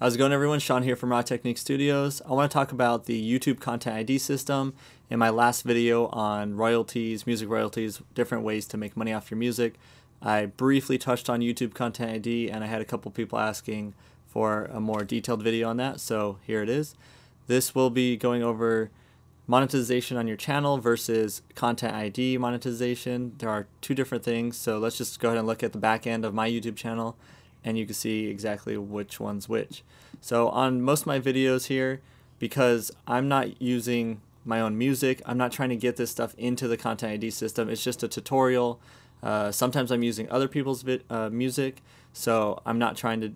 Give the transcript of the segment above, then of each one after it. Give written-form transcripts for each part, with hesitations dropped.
How's it going, everyone? Sean here from Raw Technique Studios. I want to talk about the YouTube Content ID system. In my last video on royalties, music royalties, different ways to make money off your music, I briefly touched on YouTube Content ID, and I had a couple people asking for a more detailed video on that, so here it is. This will be going over monetization on your channel versus Content ID monetization. There are two different things, so let's just go ahead and look at the back end of my YouTube channel, and you can see exactly which one's which. So on most of my videos here, because I'm not using my own music, I'm not trying to get this stuff into the Content ID system. It's just a tutorial. Sometimes I'm using other people's music, so I'm not trying to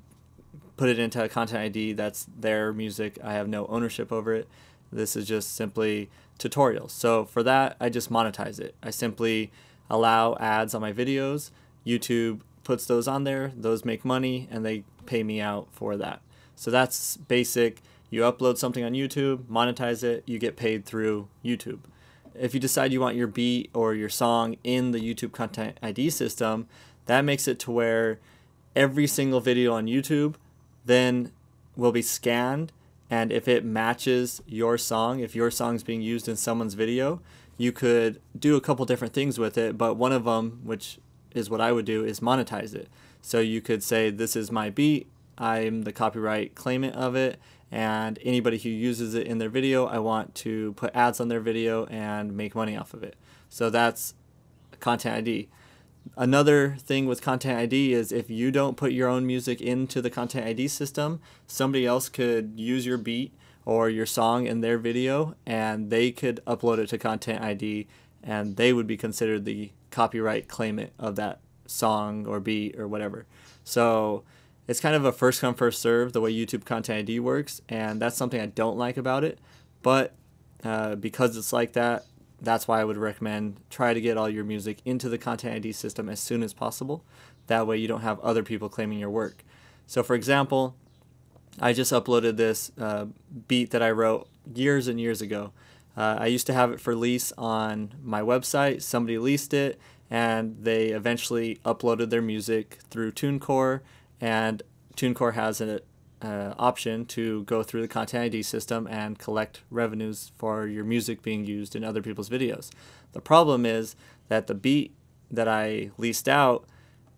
put it into a Content ID. That's their music. I have no ownership over it. This is just simply tutorials. So for that, I just monetize it. I simply allow ads on my videos. YouTube puts those on there, those make money, and they pay me out for that. So that's basic. You upload something on YouTube, monetize it, you get paid through YouTube. If you decide you want your beat or your song in the YouTube Content ID system, that makes it to where every single video on YouTube then will be scanned, and if it matches your song, if your song's being used in someone's video, you could do a couple different things with it, but one of them, which is what I would do, is monetize it. So you could say, this is my beat, I'm the copyright claimant of it, and anybody who uses it in their video, I want to put ads on their video and make money off of it. So that's Content ID. Another thing with Content ID is if you don't put your own music into the Content ID system, somebody else could use your beat or your song in their video, and they could upload it to Content ID, and they would be considered the copyright claimant of that song or beat or whatever. So it's kind of a first come first serve the way YouTube Content ID works, and that's something I don't like about it, but because it's like that, that's why I would recommend try to get all your music into the Content ID system as soon as possible. That way you don't have other people claiming your work. So for example, I just uploaded this beat that I wrote years and years ago. I used to have it for lease on my website. Somebody leased it, and they eventually uploaded their music through TuneCore, and TuneCore has an option to go through the Content ID system and collect revenues for your music being used in other people's videos. The problem is that the beat that I leased out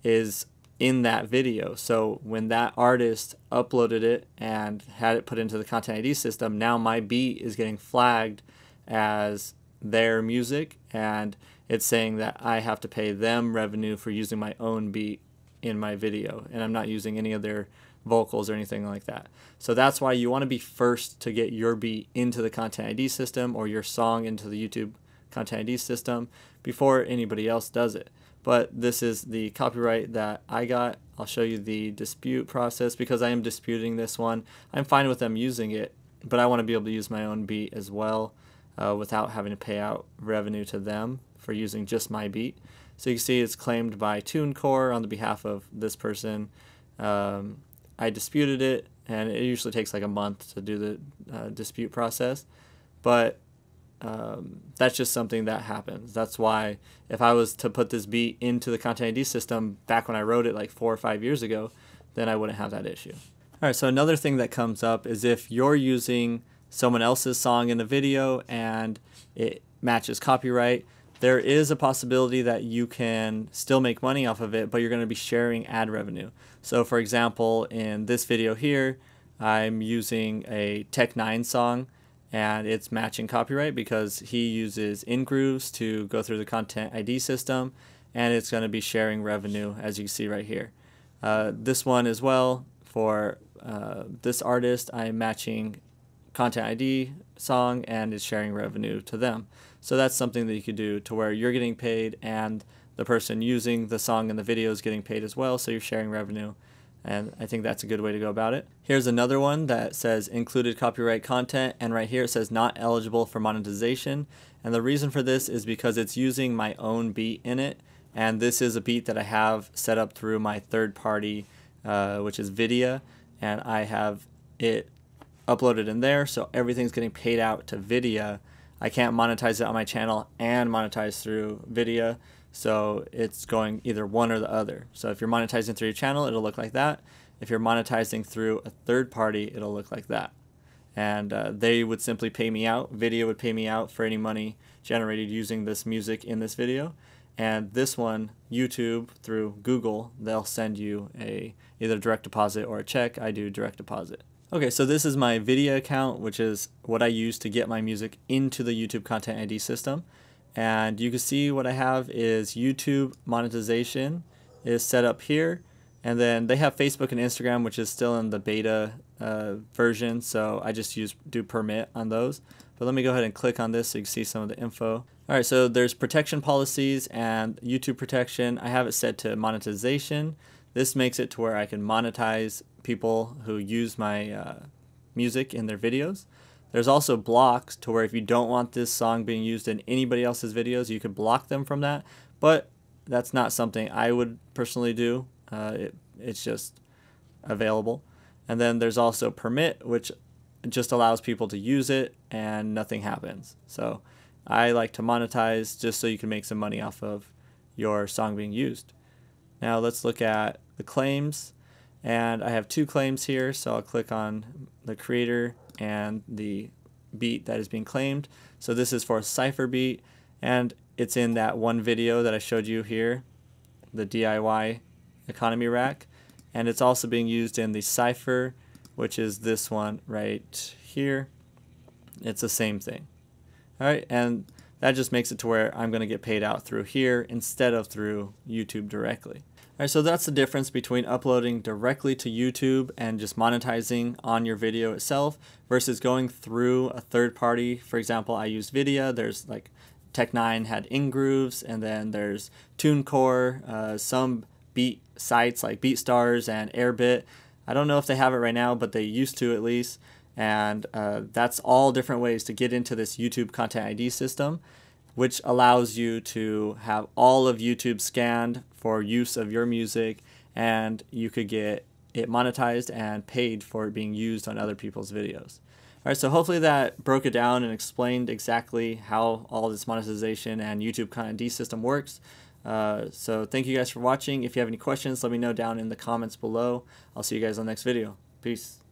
is in that video. So when that artist uploaded it and had it put into the Content ID system, now my beat is getting flagged as their music, and it's saying that I have to pay them revenue for using my own beat in my video, and I'm not using any of their vocals or anything like that. So that's why you want to be first to get your beat into the Content ID system or your song into the YouTube Content ID system before anybody else does it. But this is the copyright that I got. I'll show you the dispute process because I am disputing this one. I'm fine with them using it, but I want to be able to use my own beat as well without having to pay out revenue to them for using just my beat. So you can see it's claimed by TuneCore on the behalf of this person. I disputed it, and it usually takes like a month to do the dispute process, but that's just something that happens. That's why if I was to put this beat into the Content ID system back when I wrote it like 4 or 5 years ago, then I wouldn't have that issue. All right, so another thing that comes up is if you're using someone else's song in the video and it matches copyright, there is a possibility that you can still make money off of it, but you're going to be sharing ad revenue. So for example, in this video here, I'm using a Tech9 song, and it's matching copyright because he uses in-grooves to go through the Content ID system, and it's going to be sharing revenue, as you can see right here. This one as well, for this artist, I'm matching Content ID song, and it's sharing revenue to them. So that's something that you could do to where you're getting paid and the person using the song in the video is getting paid as well, so you're sharing revenue, and I think that's a good way to go about it. Here's another one that says included copyright content, and right here it says not eligible for monetization, and the reason for this is because it's using my own beat in it, and this is a beat that I have set up through my third party, which is Vidya, and I have it uploaded in there, so everything's getting paid out to Vidya. I can't monetize it on my channel and monetize through Vidya, so it's going either one or the other. So if you're monetizing through your channel, it'll look like that, If you're monetizing through a third party, it'll look like that. And they would simply pay me out. Video would pay me out for any money generated using this music in this video. And this one, YouTube, through Google, they'll send you either direct deposit or a check. I do direct deposit. Okay, so this is my video account, which is what I use to get my music into the YouTube Content ID system. And you can see what I have is YouTube monetization is set up here. And then they have Facebook and Instagram, which is still in the beta version, so I just do permit on those. But let me go ahead and click on this so you can see some of the info. Alright, so there's protection policies and YouTube protection. I have it set to monetization. This makes it to where I can monetize people who use my music in their videos. There's also blocks to where if you don't want this song being used in anybody else's videos, you could block them from that. But that's not something I would personally do. It's just available. And then there's also permit, which just allows people to use it and nothing happens. So I like to monetize just so you can make some money off of your song being used. Now let's look at the claims, and I have 2 claims here, so I'll click on the creator and the beat that is being claimed. So this is for a cipher beat, and it's in that one video that I showed you here, the DIY economy rack, and it's also being used in the cipher, which is this one right here. It's the same thing. Alright, and that just makes it to where I'm going to get paid out through here instead of through YouTube directly. Alright, so that's the difference between uploading directly to YouTube and just monetizing on your video itself versus going through a third party. For example, I use Vidya. There's like Tech9 had InGrooves, and then there's TuneCore, some beat sites like BeatStars and Airbit. I don't know if they have it right now, but they used to at least. And that's all different ways to get into this YouTube Content ID system, which allows you to have all of YouTube scanned for use of your music, and you could get it monetized and paid for it being used on other people's videos. All right, so hopefully that broke it down and explained exactly how all this monetization and YouTube Content ID system works. So thank you guys for watching. If you have any questions, let me know down in the comments below. I'll see you guys on the next video. Peace.